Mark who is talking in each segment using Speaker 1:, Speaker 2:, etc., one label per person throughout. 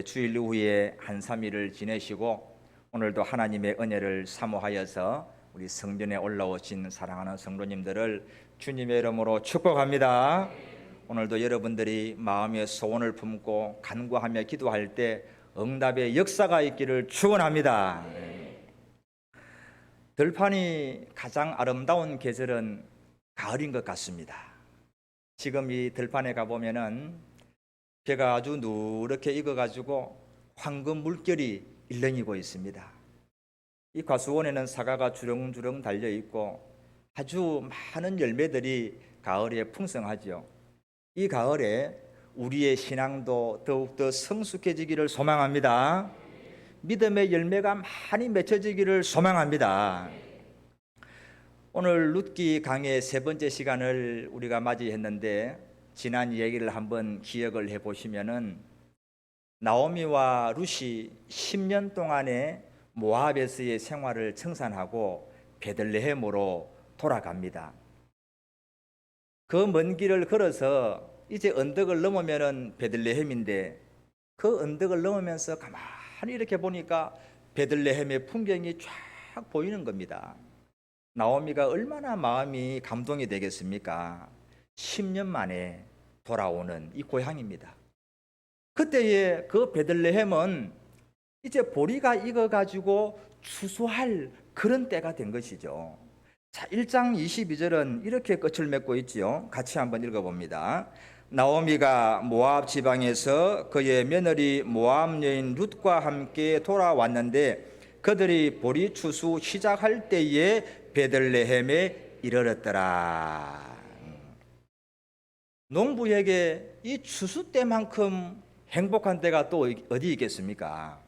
Speaker 1: 주일 후에 한 3일을 지내시고 오늘도 하나님의 은혜를 사모하여서 우리 성전에 올라오신 사랑하는 성도님들을 주님의 이름으로 축복합니다. 오늘도 여러분들이 마음의 소원을 품고 간구하며 기도할 때 응답의 역사가 있기를 축원합니다. 들판이 가장 아름다운 계절은 가을인 것 같습니다. 지금 이 들판에 가보면은 배가 아주 누렇게 익어가지고 황금 물결이 일렁이고 있습니다. 이 과수원에는 사과가 주렁주렁 달려있고 아주 많은 열매들이 가을에 풍성하죠. 이 가을에 우리의 신앙도 더욱더 성숙해지기를 소망합니다. 믿음의 열매가 많이 맺혀지기를 소망합니다. 오늘 룻기 강의 세 번째 시간을 우리가 맞이했는데 지난 얘기를 한번 기억을 해보시면은 나오미와 룻이 10년 동안의 모압에서의 생활을 청산하고 베들레헴으로 돌아갑니다. 그 먼 길을 걸어서 이제 언덕을 넘으면은 베들레헴인데 그 언덕을 넘으면서 가만히 이렇게 보니까 베들레헴의 풍경이 쫙 보이는 겁니다. 나오미가 얼마나 마음이 감동이 되겠습니까? 10년 만에 돌아오는 이 고향입니다. 그때의 그 베들레헴은 이제 보리가 익어가지고 추수할 그런 때가 된 것이죠. 자, 1장 22절은 이렇게 끝을 맺고 있지요. 같이 한번 읽어봅니다. 나오미가 모압 지방에서 그의 며느리 모압 여인 룻과 함께 돌아왔는데 그들이 보리 추수 시작할 때에 베들레헴에 이르렀더라. 농부에게 이 추수 때만큼 행복한 때가 또 어디 있겠습니까?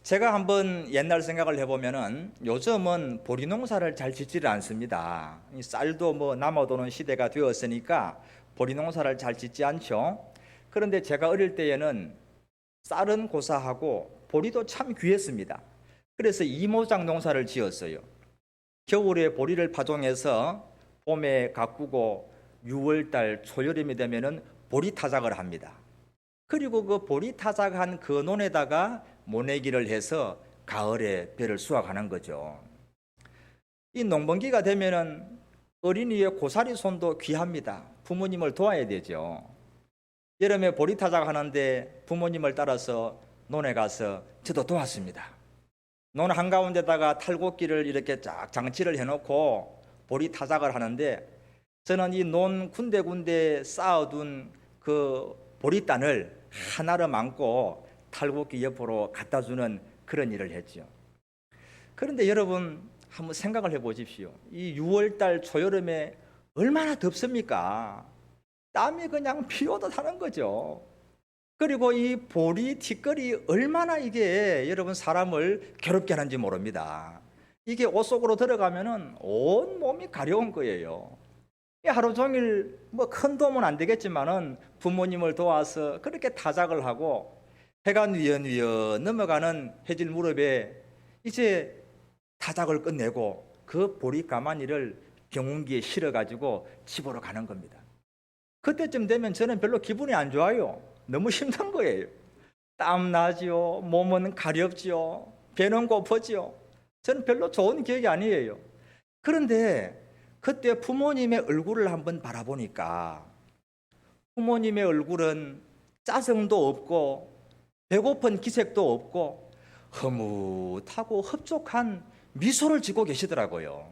Speaker 1: 제가 한번 옛날 생각을 해보면은 요즘은 보리 농사를 잘 짓지를 않습니다. 쌀도 남아도는 시대가 되었으니까 보리 농사를 잘 짓지 않죠. 그런데 제가 어릴 때에는 쌀은 고사하고 보리도 참 귀했습니다. 그래서 이모작 농사를 지었어요. 겨울에 보리를 파종해서 봄에 가꾸고 6월달 초여름이 되면은 보리 타작을 합니다. 그리고 그 보리 타작한 그 논에다가 모내기를 해서 가을에 배를 수확하는 거죠. 이 농번기가 되면은 어린이의 고사리 손도 귀합니다. 부모님을 도와야 되죠. 여름에 보리 타작하는데 부모님을 따라서 논에 가서 저도 도왔습니다. 논 한가운데다가 탈곡기를 이렇게 쫙 장치를 해놓고 보리 타작을 하는데 저는 이 논 군데군데 쌓아둔 그 보리단을 하나로 안고 탈곡기 옆으로 갖다 주는 그런 일을 했죠. 그런데 여러분 한번 생각을 해보십시오. 이 6월달 초여름에 얼마나 덥습니까? 땀이 그냥 피 오듯 하는 거죠. 그리고 이 보리 티끌이 얼마나 이게 여러분 사람을 괴롭게 하는지 모릅니다. 이게 옷 속으로 들어가면은 온 몸이 가려운 거예요. 하루 종일 큰 도움은 안 되겠지만은 부모님을 도와서 그렇게 타작을 하고 해가 뉘어뉘어 넘어가는 해질 무렵에 이제 타작을 끝내고 그 보리 가마니를 경운기에 실어가지고 집으로 가는 겁니다. 그때쯤 되면 저는 별로 기분이 안 좋아요. 너무 힘든 거예요. 땀 나지요, 몸은 가렵지요, 배는 고프지요. 저는 별로 좋은 기억이 아니에요. 그런데 그때 부모님의 얼굴을 한번 바라보니까 부모님의 얼굴은 짜증도 없고 배고픈 기색도 없고 흐뭇하고 흡족한 미소를 짓고 계시더라고요.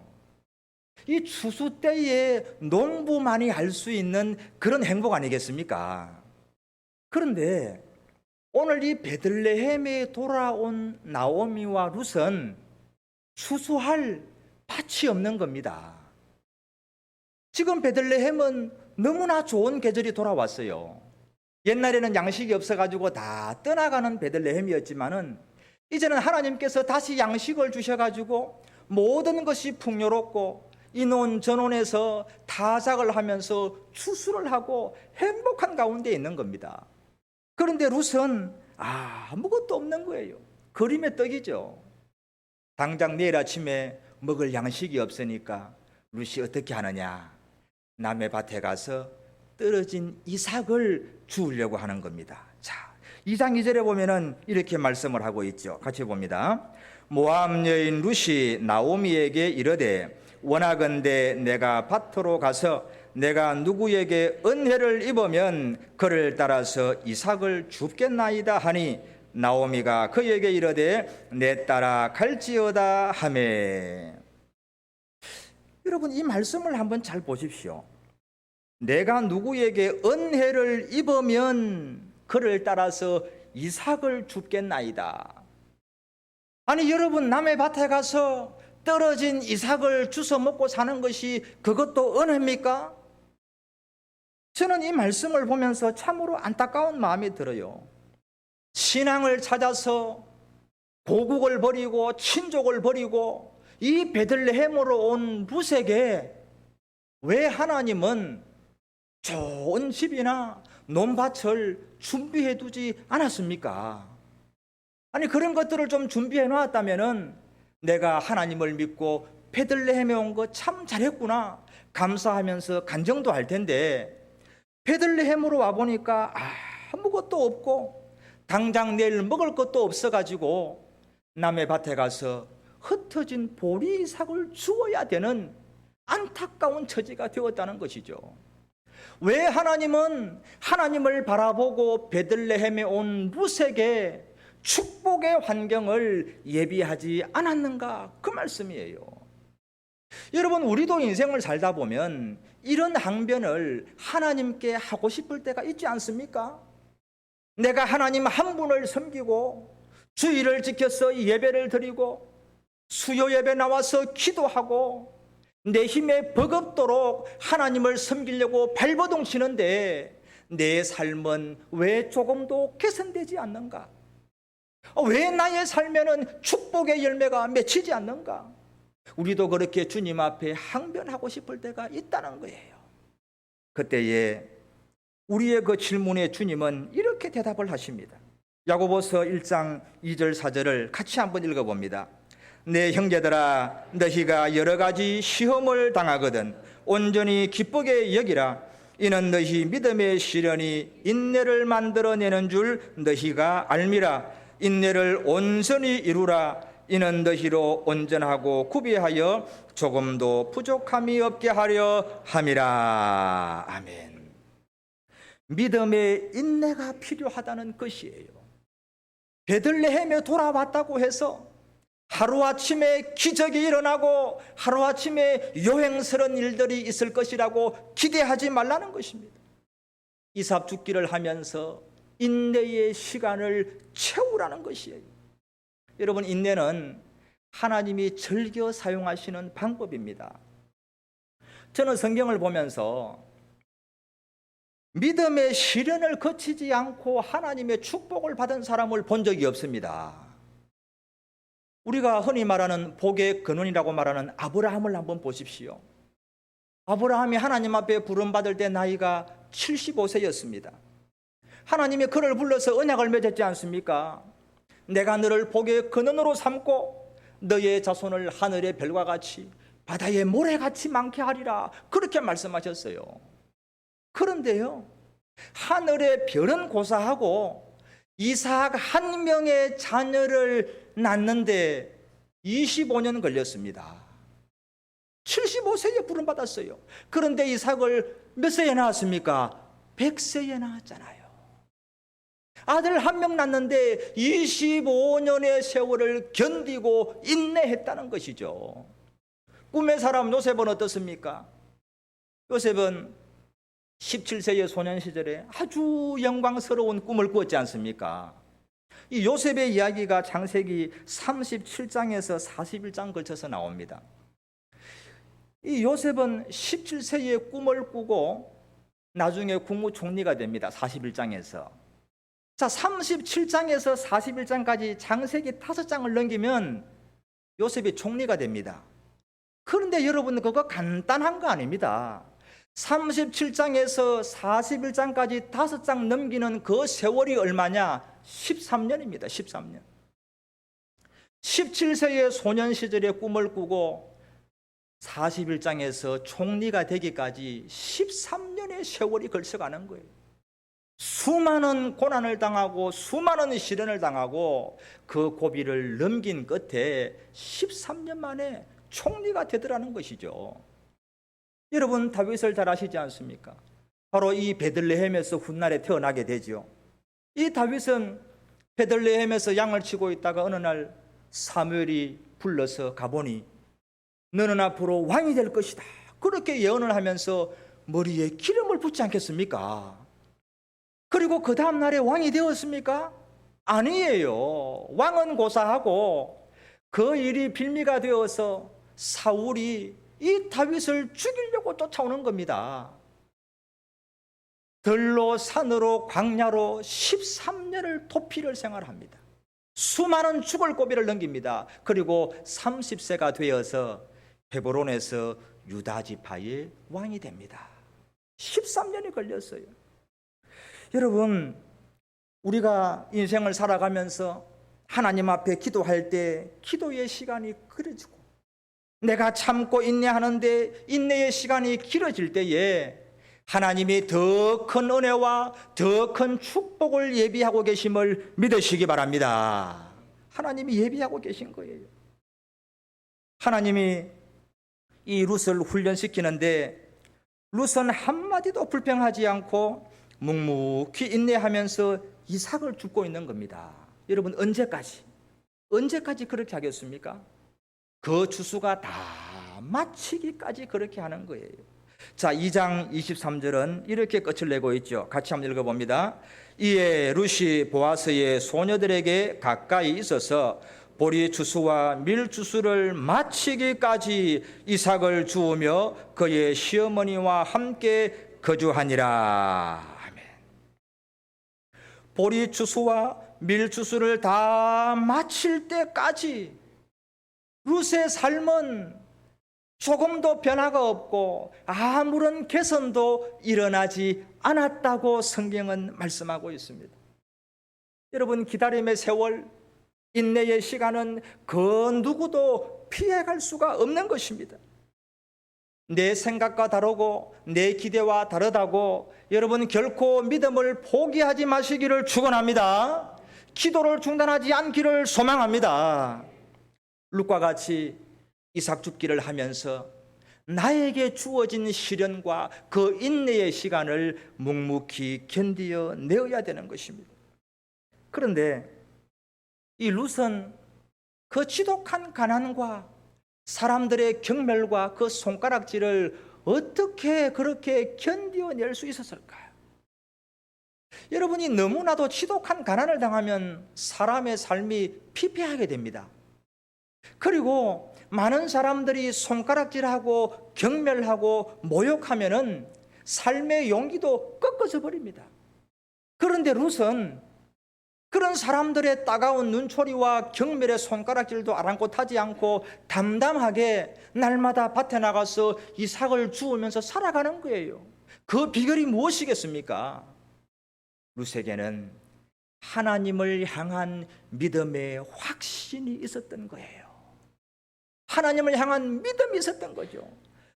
Speaker 1: 이 추수 때에 농부만이 할 수 있는 그런 행복 아니겠습니까? 그런데 오늘 이 베들레헴에 돌아온 나오미와 룻은 추수할 밭이 없는 겁니다. 지금 베들레헴은 너무나 좋은 계절이 돌아왔어요. 옛날에는 양식이 없어가지고 다 떠나가는 베들레헴이었지만은 이제는 하나님께서 다시 양식을 주셔가지고 모든 것이 풍요롭고 이 논 전원에서 타작을 하면서 추수를 하고 행복한 가운데 있는 겁니다. 그런데 룻은 아무것도 없는 거예요. 그림의 떡이죠. 당장 내일 아침에 먹을 양식이 없으니까 룻이 어떻게 하느냐? 남의 밭에 가서 떨어진 이삭을 주우려고 하는 겁니다. 자, 2장 2절에 보면은 이렇게 말씀을 하고 있죠. 같이 봅니다. 모압 여인 룻이 나오미에게 이르되 원하건대 내가 밭으로 가서 내가 누구에게 은혜를 입으면 그를 따라서 이삭을 줍겠나이다 하니 나오미가 그에게 이르되 내 따라 갈지어다 하매. 여러분, 이 말씀을 한번 잘 보십시오. 내가 누구에게 은혜를 입으면 그를 따라서 이삭을 줍겠나이다. 아니, 여러분, 남의 밭에 가서 떨어진 이삭을 주워 먹고 사는 것이 그것도 은혜입니까? 저는 이 말씀을 보면서 참으로 안타까운 마음이 들어요. 신앙을 찾아서 고국을 버리고 친족을 버리고 이 베들레헴으로 온 룻에게 왜 하나님은 좋은 집이나 논밭을 준비해 두지 않았습니까? 아니, 그런 것들을 좀 준비해 놓았다면은 내가 하나님을 믿고 베들레헴에 온 거 참 잘했구나 감사하면서 간증도 할 텐데, 베들레헴으로 와보니까 아무것도 없고 당장 내일 먹을 것도 없어가지고 남의 밭에 가서 흩어진 보리 이삭을 주어야 되는 안타까운 처지가 되었다는 것이죠. 왜 하나님은 하나님을 바라보고 베들레헴에 온 룻에게 축복의 환경을 예비하지 않았는가, 그 말씀이에요. 여러분, 우리도 인생을 살다 보면 이런 항변을 하나님께 하고 싶을 때가 있지 않습니까? 내가 하나님 한 분을 섬기고 주일을 지켜서 예배를 드리고 수요 예배 나와서 기도하고 내 힘에 버겁도록 하나님을 섬기려고 발버둥 치는데 내 삶은 왜 조금도 개선되지 않는가? 왜 나의 삶에는 축복의 열매가 맺히지 않는가? 우리도 그렇게 주님 앞에 항변하고 싶을 때가 있다는 거예요. 그때에 우리의 그 질문에 주님은 이렇게 대답을 하십니다. 야고보서 1장 2절 4절을 같이 한번 읽어봅니다. 내 형제들아, 너희가 여러 가지 시험을 당하거든 온전히 기쁘게 여기라. 이는 너희 믿음의 시련이 인내를 만들어내는 줄 너희가 알미라. 인내를 온전히 이루라. 이는 너희로 온전하고 구비하여 조금도 부족함이 없게 하려 함이라. 아멘. 믿음의 인내가 필요하다는 것이에요. 베들레헴에 돌아왔다고 해서 하루아침에 기적이 일어나고 하루아침에 요행스러운 일들이 있을 것이라고 기대하지 말라는 것입니다. 이삭 죽기를 하면서 인내의 시간을 채우라는 것이에요. 여러분, 인내는 하나님이 즐겨 사용하시는 방법입니다. 저는 성경을 보면서 믿음의 시련을 거치지 않고 하나님의 축복을 받은 사람을 본 적이 없습니다. 우리가 흔히 말하는 복의 근원이라고 말하는 아브라함을 한번 보십시오. 아브라함이 하나님 앞에 부름받을 때 나이가 75세였습니다. 하나님이 그를 불러서 언약을 맺었지 않습니까? 내가 너를 복의 근원으로 삼고 너의 자손을 하늘의 별과 같이 바다의 모래같이 많게 하리라, 그렇게 말씀하셨어요. 그런데요, 하늘의 별은 고사하고 이삭 한 명의 자녀를 낳는데 25년 걸렸습니다. 75세에 부름받았어요. 그런데 이삭을 몇 세에 낳았습니까? 100세에 낳았잖아요. 아들 한 명 낳는데 25년의 세월을 견디고 인내했다는 것이죠. 꿈의 사람 요셉은 어떻습니까? 요셉은 17세의 소년 시절에 아주 영광스러운 꿈을 꾸었지 않습니까? 이 요셉의 이야기가 창세기 37장에서 41장 걸쳐서 나옵니다. 이 요셉은 17세의 꿈을 꾸고 나중에 국무총리가 됩니다. 41장에서. 자, 37장에서 41장까지 창세기 5장을 넘기면 요셉이 총리가 됩니다. 그런데 여러분, 그거 간단한 거 아닙니다. 37장에서 41장까지 5장 넘기는 그 세월이 얼마냐? 13년입니다. 13년. 17세의 소년 시절에 꿈을 꾸고 41장에서 총리가 되기까지 13년의 세월이 걸쳐가는 거예요. 수많은 고난을 당하고 수많은 시련을 당하고 그 고비를 넘긴 끝에 13년 만에 총리가 되더라는 것이죠. 여러분, 다윗을 잘 아시지 않습니까? 바로 이 베들레헴에서 훗날에 태어나게 되죠. 이 다윗은 베들레헴에서 양을 치고 있다가 어느 날 사무엘이 불러서 가보니 너는 앞으로 왕이 될 것이다, 그렇게 예언을 하면서 머리에 기름을 붓지 않겠습니까? 그리고 그 다음 날에 왕이 되었습니까? 아니에요. 왕은 고사하고 그 일이 빌미가 되어서 사울이 이 다윗을 죽이려고 쫓아오는 겁니다. 들로 산으로 광야로 13년을 도피를 생활합니다. 수많은 죽을 고비를 넘깁니다. 그리고 30세가 되어서 헤브론에서 유다 지파의 왕이 됩니다. 13년이 걸렸어요. 여러분, 우리가 인생을 살아가면서 하나님 앞에 기도할 때 기도의 시간이 길어지고 내가 참고 인내하는데 인내의 시간이 길어질 때에 하나님이 더 큰 은혜와 더 큰 축복을 예비하고 계심을 믿으시기 바랍니다. 하나님이 예비하고 계신 거예요. 하나님이 이 룻을 훈련시키는데 룻은 한마디도 불평하지 않고 묵묵히 인내하면서 이삭을 줍고 있는 겁니다. 여러분, 언제까지 그렇게 하겠습니까? 그 추수가 다 마치기까지 그렇게 하는 거예요. 자, 2장 23절은 이렇게 끝을 내고 있죠. 같이 한번 읽어봅니다. 이에 룻이 보아스의 소녀들에게 가까이 있어서 보리 추수와 밀 추수를 마치기까지 이삭을 주우며 그의 시어머니와 함께 거주하니라. 아멘. 보리 추수와 밀 추수를 다 마칠 때까지 룻의 삶은 조금도 변화가 없고 아무런 개선도 일어나지 않았다고 성경은 말씀하고 있습니다. 여러분, 기다림의 세월, 인내의 시간은 그 누구도 피해갈 수가 없는 것입니다. 내 생각과 다르고 내 기대와 다르다고 여러분 결코 믿음을 포기하지 마시기를 축원합니다. 기도를 중단하지 않기를 소망합니다. 룻과 같이 이삭 줍기를 하면서 나에게 주어진 시련과 그 인내의 시간을 묵묵히 견디어 내어야 되는 것입니다. 그런데 이 룻은 그 지독한 가난과 사람들의 경멸과 그 손가락질을 어떻게 그렇게 견디어낼 수 있었을까요? 여러분이 너무나도 지독한 가난을 당하면 사람의 삶이 피폐하게 됩니다. 그리고 많은 사람들이 손가락질하고 경멸하고 모욕하면은 삶의 용기도 꺾어져 버립니다. 그런데 룻은 그런 사람들의 따가운 눈초리와 경멸의 손가락질도 아랑곳하지 않고 담담하게 날마다 밭에 나가서 이삭을 주우면서 살아가는 거예요. 그 비결이 무엇이겠습니까? 룻에게는 하나님을 향한 믿음의 확신이 있었던 거예요. 하나님을 향한 믿음이 있었던 거죠.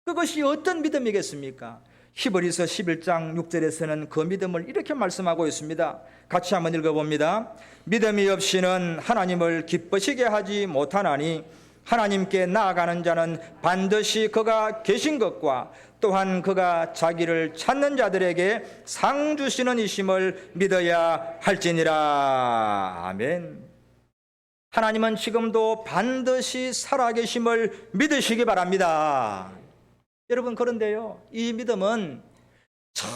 Speaker 1: 그것이 어떤 믿음이겠습니까? 히브리서 11장 6절에서는 그 믿음을 이렇게 말씀하고 있습니다. 같이 한번 읽어봅니다. 믿음이 없이는 하나님을 기쁘시게 하지 못하나니 하나님께 나아가는 자는 반드시 그가 계신 것과 또한 그가 자기를 찾는 자들에게 상 주시는 이심을 믿어야 할지니라. 아멘. 하나님은 지금도 반드시 살아계심을 믿으시기 바랍니다. 여러분, 그런데요, 이 믿음은 저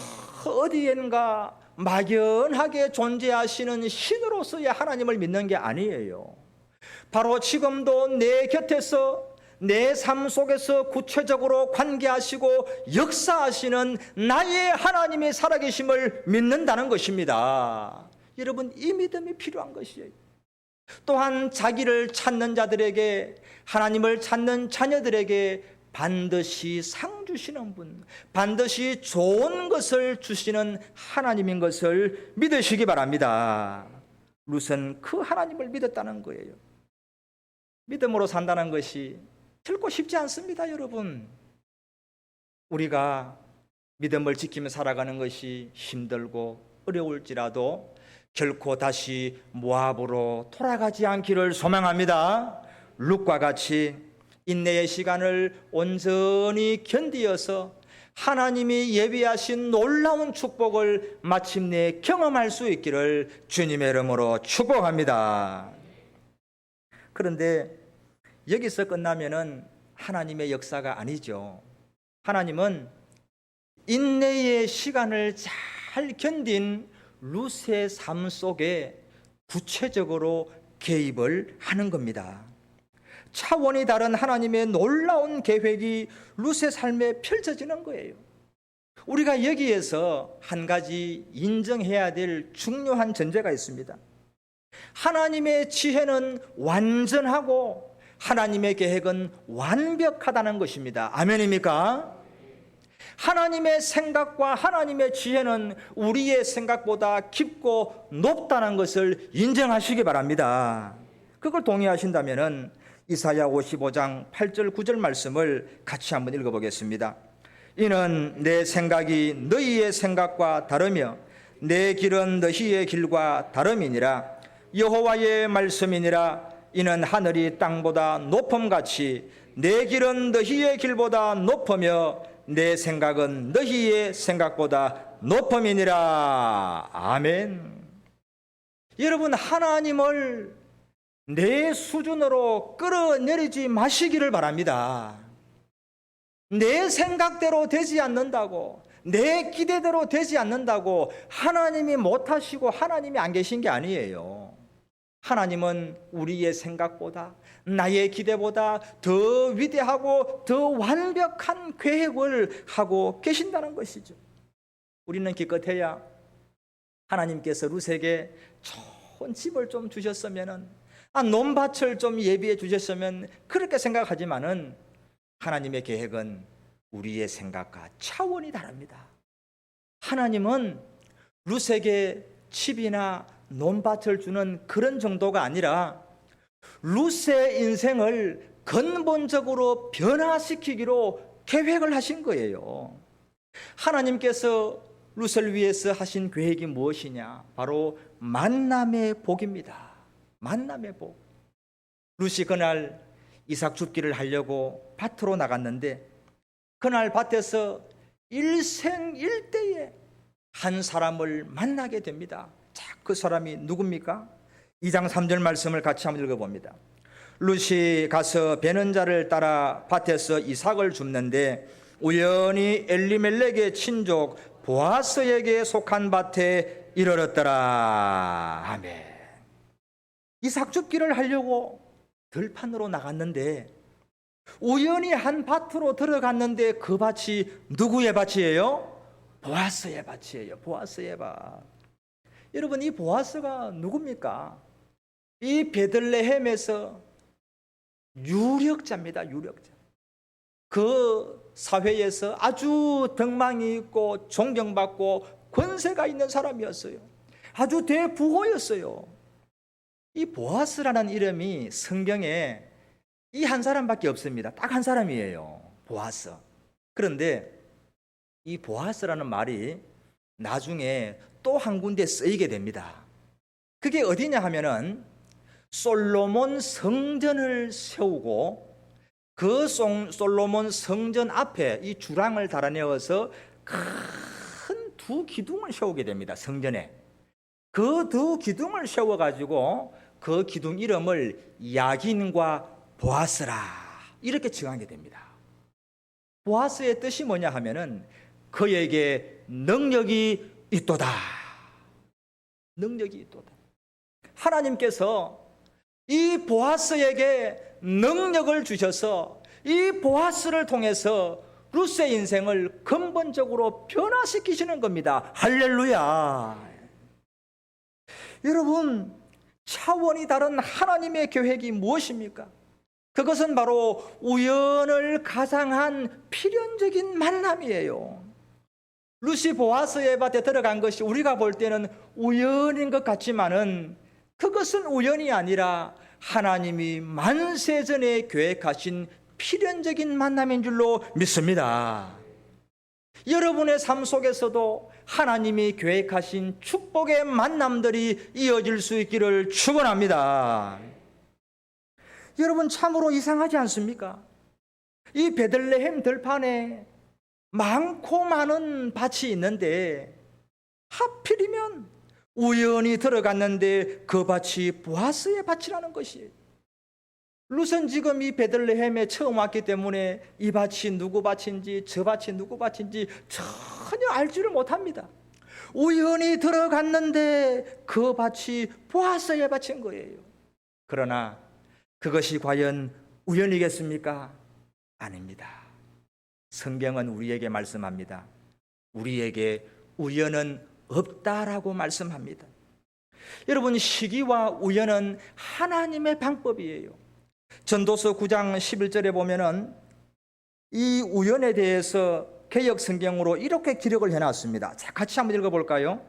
Speaker 1: 어디엔가 막연하게 존재하시는 신으로서의 하나님을 믿는 게 아니에요. 바로 지금도 내 곁에서 내 삶 속에서 구체적으로 관계하시고 역사하시는 나의 하나님이 살아계심을 믿는다는 것입니다. 여러분, 이 믿음이 필요한 것이에요. 또한 자기를 찾는 자들에게, 하나님을 찾는 자녀들에게 반드시 상 주시는 분, 반드시 좋은 것을 주시는 하나님인 것을 믿으시기 바랍니다. 룻은 그 하나님을 믿었다는 거예요. 믿음으로 산다는 것이 결코 쉽지 않습니다, 여러분. 우리가 믿음을 지키며 살아가는 것이 힘들고 어려울지라도 결코 다시 모압으로 돌아가지 않기를 소망합니다. 룻과 같이 인내의 시간을 온전히 견디어서 하나님이 예비하신 놀라운 축복을 마침내 경험할 수 있기를 주님의 이름으로 축복합니다. 그런데 여기서 끝나면은 하나님의 역사가 아니죠. 하나님은 인내의 시간을 잘 견딘 룻의 삶 속에 구체적으로 개입을 하는 겁니다. 차원이 다른 하나님의 놀라운 계획이 룻의 삶에 펼쳐지는 거예요. 우리가 여기에서 한 가지 인정해야 될 중요한 전제가 있습니다. 하나님의 지혜는 완전하고 하나님의 계획은 완벽하다는 것입니다. 아멘입니까? 하나님의 생각과 하나님의 지혜는 우리의 생각보다 깊고 높다는 것을 인정하시기 바랍니다. 그걸 동의하신다면 이사야 55장 8절 9절 말씀을 같이 한번 읽어보겠습니다. 이는 내 생각이 너희의 생각과 다르며 내 길은 너희의 길과 다름이니라. 여호와의 말씀이니라. 이는 하늘이 땅보다 높음같이 내 길은 너희의 길보다 높으며 내 생각은 너희의 생각보다 높음이니라. 아멘. 여러분, 하나님을 내 수준으로 끌어내리지 마시기를 바랍니다. 내 생각대로 되지 않는다고, 내 기대대로 되지 않는다고 하나님이 못하시고 하나님이 안 계신 게 아니에요. 하나님은 우리의 생각보다, 나의 기대보다 더 위대하고 더 완벽한 계획을 하고 계신다는 것이죠. 우리는 기껏해야 하나님께서 룻에게 좋은 집을 좀 주셨으면, 논밭을 좀 예비해 주셨으면 그렇게 생각하지만은 하나님의 계획은 우리의 생각과 차원이 다릅니다. 하나님은 룻에게 집이나 논밭을 주는 그런 정도가 아니라 룻의 인생을 근본적으로 변화시키기로 계획을 하신 거예요. 하나님께서 룻을 위해서 하신 계획이 무엇이냐? 바로 만남의 복입니다. 만남의 복. 룻이 그날 이삭 줍기를 하려고 밭으로 나갔는데 그날 밭에서 일생일대에 한 사람을 만나게 됩니다. 자, 그 사람이 누굽니까? 2장 3절 말씀을 같이 한번 읽어봅니다. 룻이 가서 베는 자를 따라 밭에서 이삭을 줍는데 우연히 엘리멜렉의 친족 보아스에게 속한 밭에 이르렀더라. 아멘. 이삭 줍기를 하려고 들판으로 나갔는데 우연히 한 밭으로 들어갔는데 그 밭이 누구의 밭이에요? 보아스의 밭이에요. 보아스의 밭. 여러분, 이 보아스가 누굽니까? 이 베들레헴에서 유력자입니다. 유력자. 그 사회에서 아주 덕망이 있고 존경받고 권세가 있는 사람이었어요. 아주 대부호였어요. 이 보아스라는 이름이 성경에 이 한 사람밖에 없습니다. 딱 한 사람이에요. 보아스. 그런데 이 보아스라는 말이 나중에 또 한 군데 쓰이게 됩니다. 그게 어디냐 하면은 솔로몬 성전을 세우고 그 솔로몬 성전 앞에 이 주랑을 달아내어서 큰 두 기둥을 세우게 됩니다. 성전에. 그 두 기둥을 세워가지고 그 기둥 이름을 야긴과 보아스라 이렇게 정하게 됩니다. 보아스의 뜻이 뭐냐 하면은 그에게 능력이 있도다. 능력이 있도다. 하나님께서 이 보아스에게 능력을 주셔서 이 보아스를 통해서 룻의 인생을 근본적으로 변화시키시는 겁니다. 할렐루야. 여러분, 차원이 다른 하나님의 계획이 무엇입니까? 그것은 바로 우연을 가장한 필연적인 만남이에요. 룻이 보아스의 밭에 들어간 것이 우리가 볼 때는 우연인 것 같지만은 그것은 우연이 아니라 하나님이 만세전에 계획하신 필연적인 만남인 줄로 믿습니다. 여러분의 삶 속에서도 하나님이 계획하신 축복의 만남들이 이어질 수 있기를 축원합니다. 여러분, 참으로 이상하지 않습니까? 이 베들레헴 들판에 많고 많은 밭이 있는데 하필이면 우연히 들어갔는데 그 밭이 보아스의 밭이라는 것이에요. 룻은 지금 이 베들레헴에 처음 왔기 때문에 이 밭이 누구 밭인지 저 밭이 누구 밭인지 전혀 알지를 못합니다. 우연히 들어갔는데 그 밭이 보아스의 밭인 거예요. 그러나 그것이 과연 우연이겠습니까? 아닙니다. 성경은 우리에게 말씀합니다. 우리에게 우연은 없다라고 말씀합니다. 여러분, 시기와 우연은 하나님의 방법이에요. 전도서 9장 11절에 보면은 이 우연에 대해서 개역 성경으로 이렇게 기록을 해놨습니다. 자, 같이 한번 읽어볼까요?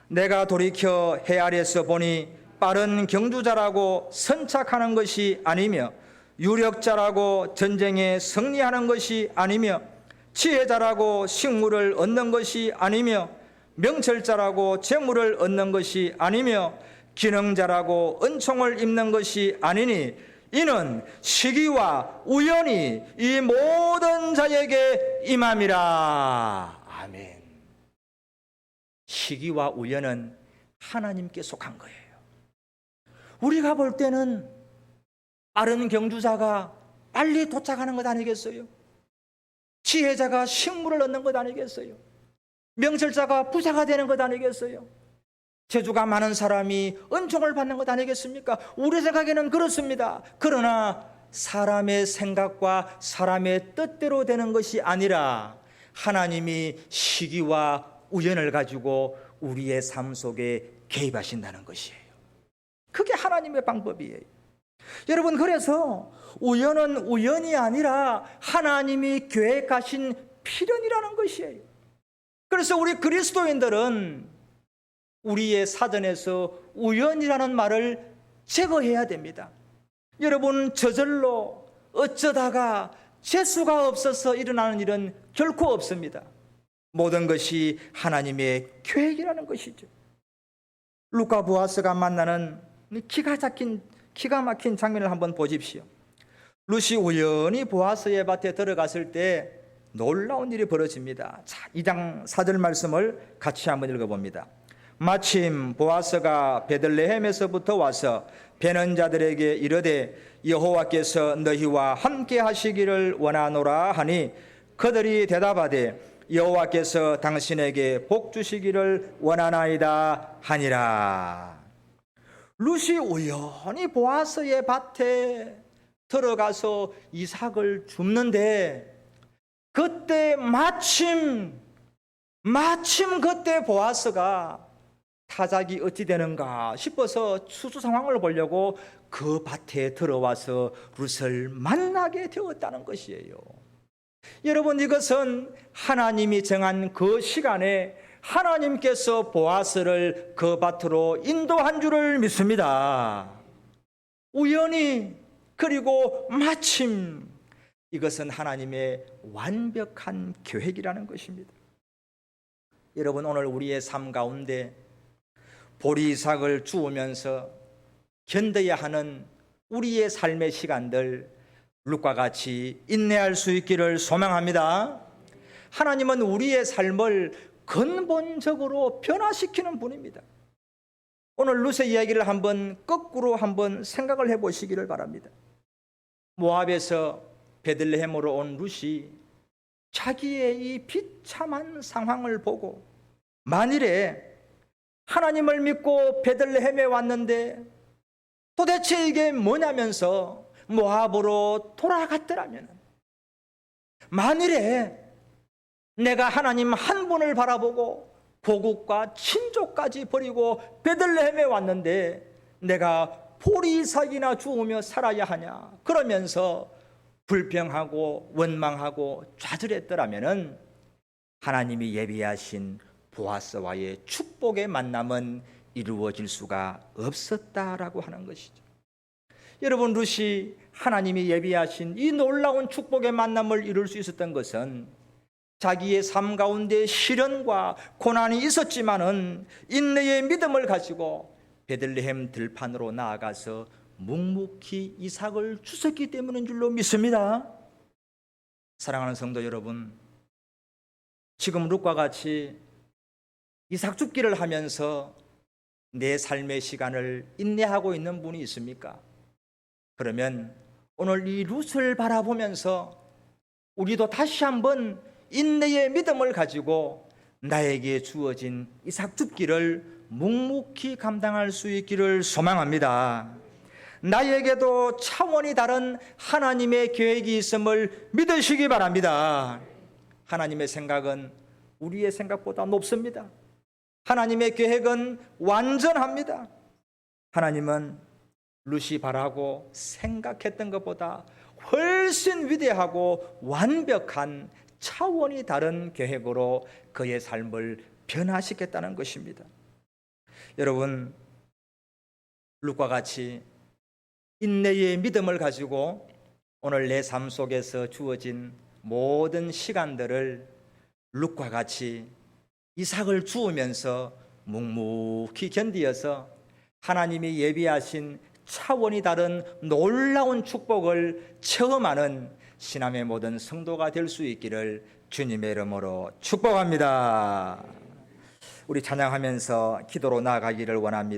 Speaker 1: 내가 돌이켜 해 아래서 보니 빠른 경주자라고 선착하는 것이 아니며 유력자라고 전쟁에 승리하는 것이 아니며 지혜자라고 식물을 얻는 것이 아니며 명철자라고 재물을 얻는 것이 아니며 기능자라고 은총을 입는 것이 아니니 이는 시기와 우연이 이 모든 자에게 임함이라. 아멘. 시기와 우연은 하나님께 속한 거예요. 우리가 볼 때는 빠른 경주자가 빨리 도착하는 것 아니겠어요? 지혜자가 식물을 얻는 것 아니겠어요? 명철자가 부자가 되는 것 아니겠어요? 재주가 많은 사람이 은총을 받는 것 아니겠습니까? 우리 생각에는 그렇습니다. 그러나 사람의 생각과 사람의 뜻대로 되는 것이 아니라 하나님이 시기와 우연을 가지고 우리의 삶 속에 개입하신다는 것이에요. 그게 하나님의 방법이에요. 여러분, 그래서 우연은 우연이 아니라 하나님이 계획하신 필연이라는 것이에요. 그래서 우리 그리스도인들은 우리의 사전에서 우연이라는 말을 제거해야 됩니다. 여러분, 저절로 어쩌다가 재수가 없어서 일어나는 일은 결코 없습니다. 모든 것이 하나님의 계획이라는 것이죠. 루카 보아스가 만나는 기가 막힌 장면을 한번 보십시오. 룻이 우연히 보아스의 밭에 들어갔을 때 놀라운 일이 벌어집니다. 자, 2장 4절 말씀을 같이 한번 읽어봅니다. 마침 보아스가 베들레헴에서부터 와서 베는 자들에게 이르되 여호와께서 너희와 함께 하시기를 원하노라 하니 그들이 대답하되 여호와께서 당신에게 복 주시기를 원하나이다 하니라. 룻이 우연히 보아스의 밭에 들어가서 이삭을 줍는데 그때 마침 그때 보아스가 타작이 어찌 되는가 싶어서 추수 상황을 보려고 그 밭에 들어와서 룻을 만나게 되었다는 것이에요. 여러분, 이것은 하나님이 정한 그 시간에 하나님께서 보아스를 그 밭으로 인도한 줄을 믿습니다. 우연히, 그리고 마침, 이것은 하나님의 완벽한 계획이라는 것입니다. 여러분, 오늘 우리의 삶 가운데 보리삭을 주우면서 견뎌야 하는 우리의 삶의 시간들 룻과 같이 인내할 수 있기를 소망합니다. 하나님은 우리의 삶을 근본적으로 변화시키는 분입니다. 오늘 룻의 이야기를 거꾸로 한번 생각을 해보시기를 바랍니다. 모압에서 베들레헴으로 온 룻이 자기의 이 비참한 상황을 보고 만일에 하나님을 믿고 베들레헴에 왔는데 도대체 이게 뭐냐면서 모압으로 돌아갔더라면, 만일에 내가 하나님 한 분을 바라보고 고국과 친족까지 버리고 베들레헴에 왔는데 내가 보리삭이나 주우며 살아야 하냐 그러면서 불평하고 원망하고 좌절했더라면 하나님이 예비하신 보아스와의 축복의 만남은 이루어질 수가 없었다라고 하는 것이죠. 여러분, 룻이 하나님이 예비하신 이 놀라운 축복의 만남을 이룰 수 있었던 것은 자기의 삶 가운데 시련과 고난이 있었지만은 인내의 믿음을 가지고 베들레헴 들판으로 나아가서 묵묵히 이삭을 주셨기 때문인 줄로 믿습니다. 사랑하는 성도 여러분, 지금 룻과 같이 이삭 줍기를 하면서 내 삶의 시간을 인내하고 있는 분이 있습니까? 그러면 오늘 이 룻을 바라보면서 우리도 다시 한번 인내의 믿음을 가지고 나에게 주어진 이삭 줍기를 묵묵히 감당할 수 있기를 소망합니다. 나에게도 차원이 다른 하나님의 계획이 있음을 믿으시기 바랍니다. 하나님의 생각은 우리의 생각보다 높습니다. 하나님의 계획은 완전합니다. 하나님은 룻이 바라고 생각했던 것보다 훨씬 위대하고 완벽한 차원이 다른 계획으로 그의 삶을 변화시켰다는 것입니다. 여러분, 룻과 같이 인내의 믿음을 가지고 오늘 내 삶 속에서 주어진 모든 시간들을 룻과 같이 이삭을 주우면서 묵묵히 견디어서 하나님이 예비하신 차원이 다른 놀라운 축복을 체험하는 신앙의 모든 성도가 될 수 있기를 주님의 이름으로 축복합니다. 우리 찬양하면서 기도로 나아가기를 원합니다.